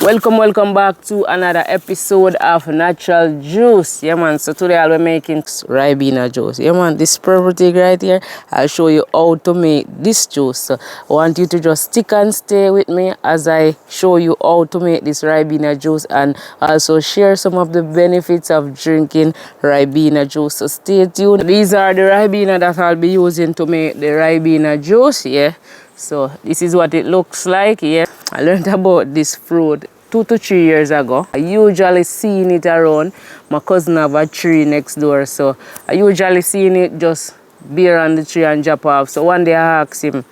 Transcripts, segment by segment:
Welcome back to another episode of Natural Juice. Yeah man, so today I'll be making Ribena juice. Yeah man, this purple thing right here, I'll show you how to make this juice. So I want you to just stick and stay with me as I show you how to make this Ribena juice and also share some of the benefits of drinking Ribena juice. So stay tuned. These are the Ribena that I'll be using to make the Ribena juice. Yeah. So this is what it looks like. Yeah, I learned about this fruit 2 to 3 years ago. I usually seen it around. My cousin have a tree next door, so I usually seen it just bear on the tree and drop off. So one day I asked him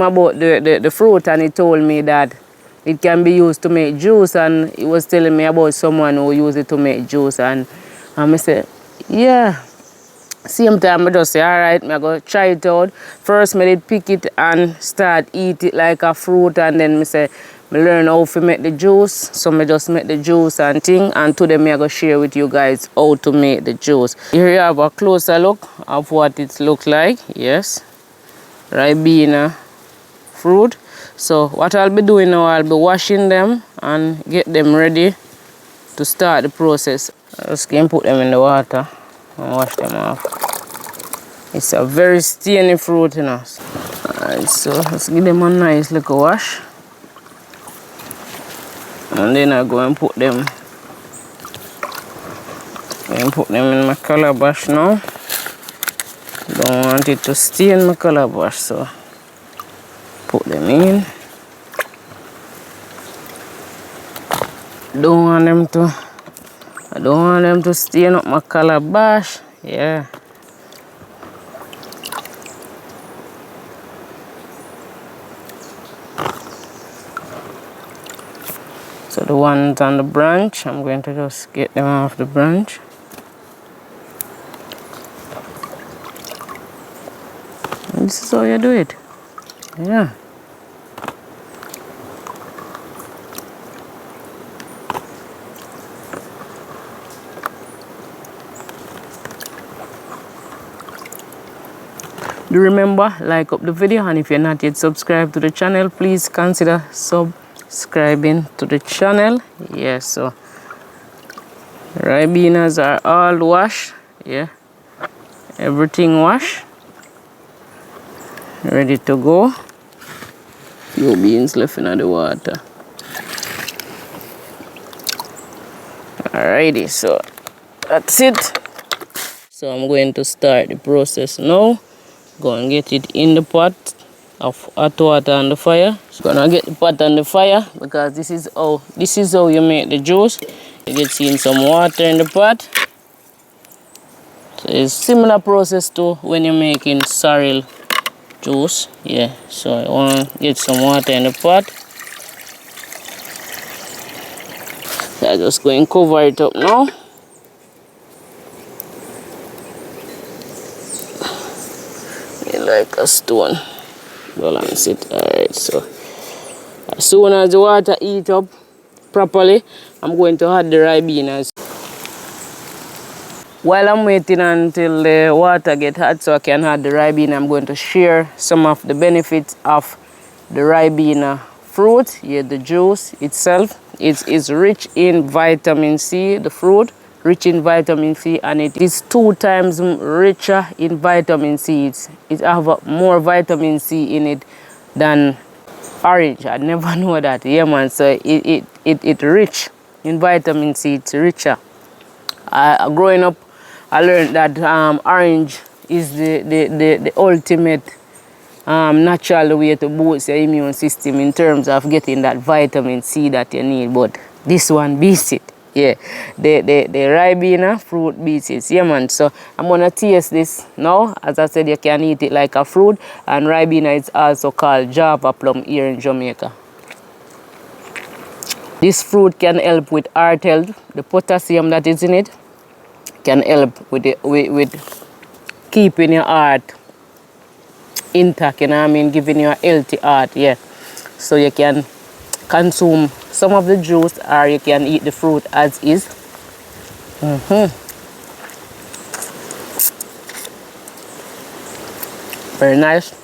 about the fruit, and he told me that it can be used to make juice, and he was telling me about someone who used it to make juice, and I said, yeah. Same time, I just say, alright, I go try it out. First, I did pick it and start eat it like a fruit, and then I say, I learn how to make the juice. So I just make the juice and thing, and today I go share with you guys how to make the juice. Here you have a closer look of what it looks like. Yes, Ribena fruit. So what I'll be doing now, I'll be washing them and get them ready to start the process. I just can put them in the water and wash them off. It's a very stainy fruit, you know. Alright, so let's give them a nice little wash. And then I go and put them in my calabash now. Don't want it to stain my calabash, so put them in. I don't want them to stain up my calabash. Yeah. So the ones on the branch, I'm going to just get them off the branch. And this is how you do it. Yeah. Do remember, like up the video, and if you're not yet subscribed to the channel, please consider subscribing to the channel. Yeah, so Ribenas are all washed. Yeah, everything washed, ready to go. Few beans left in the water. Alrighty, so that's it. So I'm going to start the process now. Go and get it in the pot of hot water on the fire. So gonna get the pot on the fire because this is how you make the juice. You get in some water in the pot. So it's similar process to when you're making sorrel juice. Yeah. So I want to get some water in the pot. So I'm just going to cover it up now. Like a stone. Balance it. Alright, so as soon as the water heats up properly, I'm going to add the Ribenas. While I'm waiting until the water gets hot so I can add the Ribena, I'm going to share some of the benefits of the Ribena fruit. Yeah, the juice itself. It is rich in vitamin C, the fruit. Rich in vitamin C, and it is 2 times richer in vitamin C. It have more vitamin C in it than orange. I never know that. Yeah man, so it rich in vitamin C. It's richer. Growing up, I learned that orange is the ultimate natural way to boost your immune system in terms of getting that vitamin C that you need, but this one beats it. Yeah, the Ribena fruit beats it. Yeah man, so I'm gonna taste this now. As I said, you can eat it like a fruit, and Ribena is also called Java plum here in Jamaica. This fruit can help with heart health. The potassium that is in it can help with keeping your heart intact, you know what I mean, giving you a healthy heart. Yeah, so you can consume some of the juice, or you can eat the fruit as is. Very nice.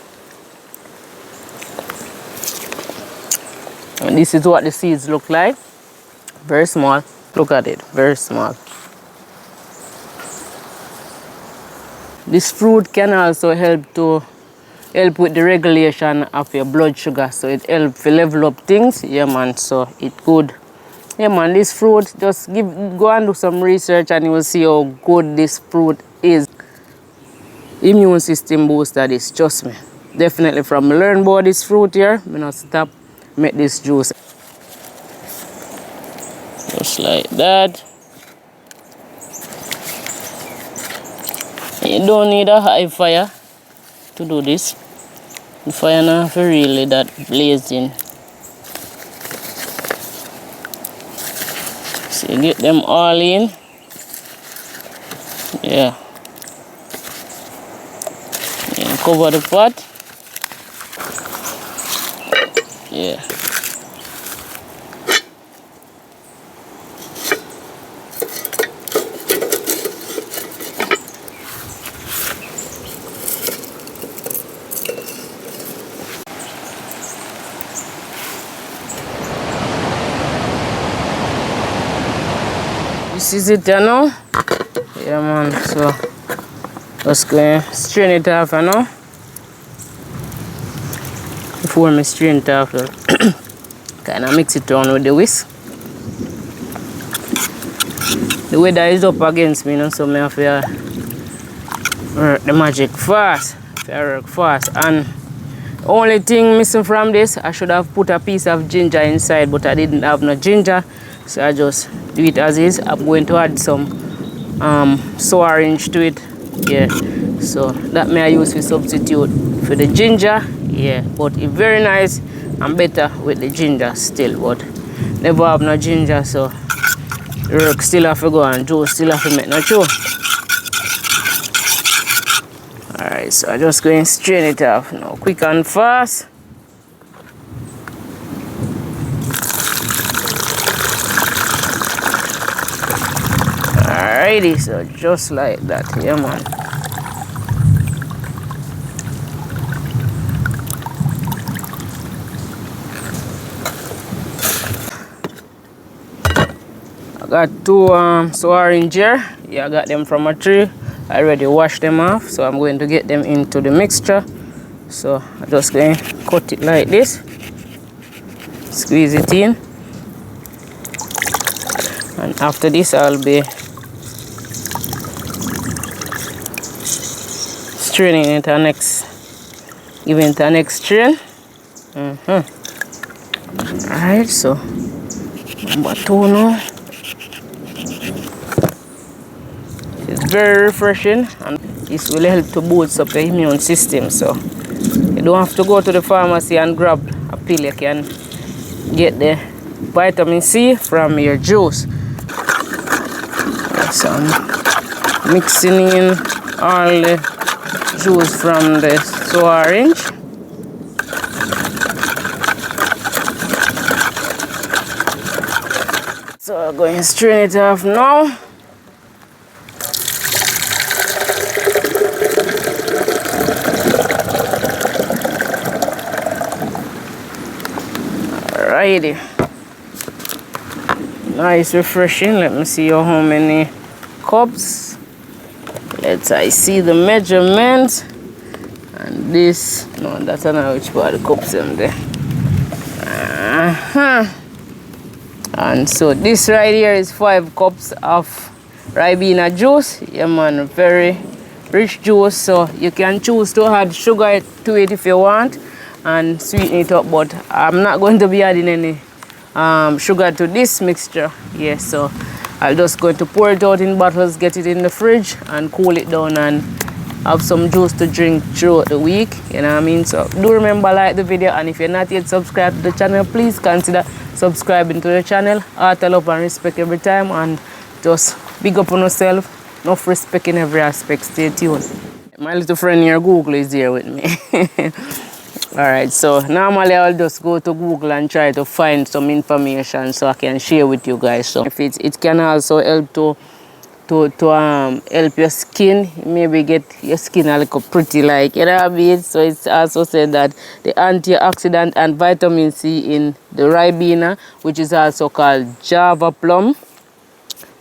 And this is what the seeds look like. Very small. Look at it, very small. This fruit can also help with the regulation of your blood sugar, so it helps to level up things. Yeah man, so it good. Yeah man, this fruit, just go and do some research and you will see how good this fruit is. Immune system booster, this, trust me. Definitely from learn about this fruit here, I'm not stop make this juice. Just like that. You don't need a high fire to do this. The fire not really that blazing. So you get them all in. Yeah. And cover the pot. Yeah. This is it, you know. Yeah, man. So just go and strain it off, you know. Before I strain it off, kind of mix it around with the whisk. The weather is up against me, you know, so I have to work the magic fast. Work fast. And the only thing missing from this, I should have put a piece of ginger inside, but I didn't have no ginger. So I just do it as is. I'm going to add some sour orange to it. Yeah. So that may I use for substitute for the ginger. Yeah. But it's very nice and better with the ginger still. But never have no ginger, so the work still have to go and juice still have to make no show. Alright, so I just go and strain it off now, quick and fast. Alrighty, so just like that, yeah man. I got two sour orange here. Yeah, I got them from a tree. I already washed them off, so I'm going to get them into the mixture. So I'm just going to cut it like this. Squeeze it in. And after this, I'll be straining it to next, giving it a next strain. Alright, so number 2 now. It's very refreshing and this will help to boost up the immune system. So you don't have to go to the pharmacy and grab a pill. You can get the vitamin C from your juice. So I'm mixing in all the juice from the sour orange. So I'm going to strain it off now. Alrighty. Nice, refreshing. Let me see how many cups. I see the measurements. And this, no, that's not which part of the cups in there. And so this right here is 5 cups of Ribena juice. Yeah man, very rich juice. So you can choose to add sugar to it if you want and sweeten it up, but I'm not going to be adding any sugar to this mixture. Yeah, so I'll just going to pour it out in bottles, get it in the fridge and cool it down and have some juice to drink throughout the week, you know what I mean? So do remember, like the video, and if you're not yet subscribed to the channel, please consider subscribing to the channel. Heart, love and respect every time, and just big up on yourself, enough respect in every aspect. Stay tuned. My little friend here, Google, is here with me. Alright, so normally I'll just go to Google and try to find some information so I can share with you guys. So if it can also help to help your skin, maybe get your skin a little pretty, like, you know what I mean? So it's also said that the antioxidant and vitamin C in the Ribena, which is also called Java plum,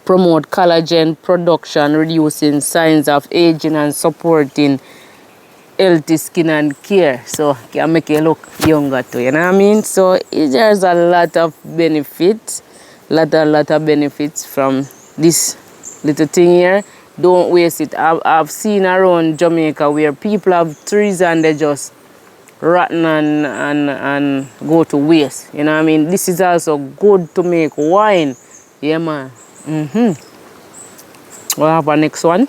promote collagen production, reducing signs of aging and supporting healthy skin and care. So can make you look younger too, you know what I mean? So there's a lot of benefits, lot of benefits from this little thing here. Don't waste it. I've seen around Jamaica where people have trees and they just rotten and go to waste. You know what I mean? This is also good to make wine. Yeah, man. We'll have a next one.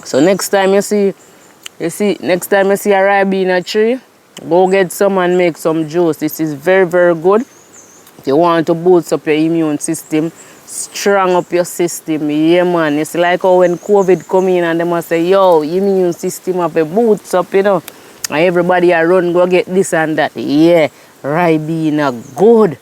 So next time next time you see a Ribena tree, go get some and make some juice. This is very, very good. If you want to boost up your immune system, strong up your system, yeah, man. It's like how when COVID come in and they must say, yo, immune system have a boots up, you know. And everybody a run go get this and that. Yeah, Ribena good.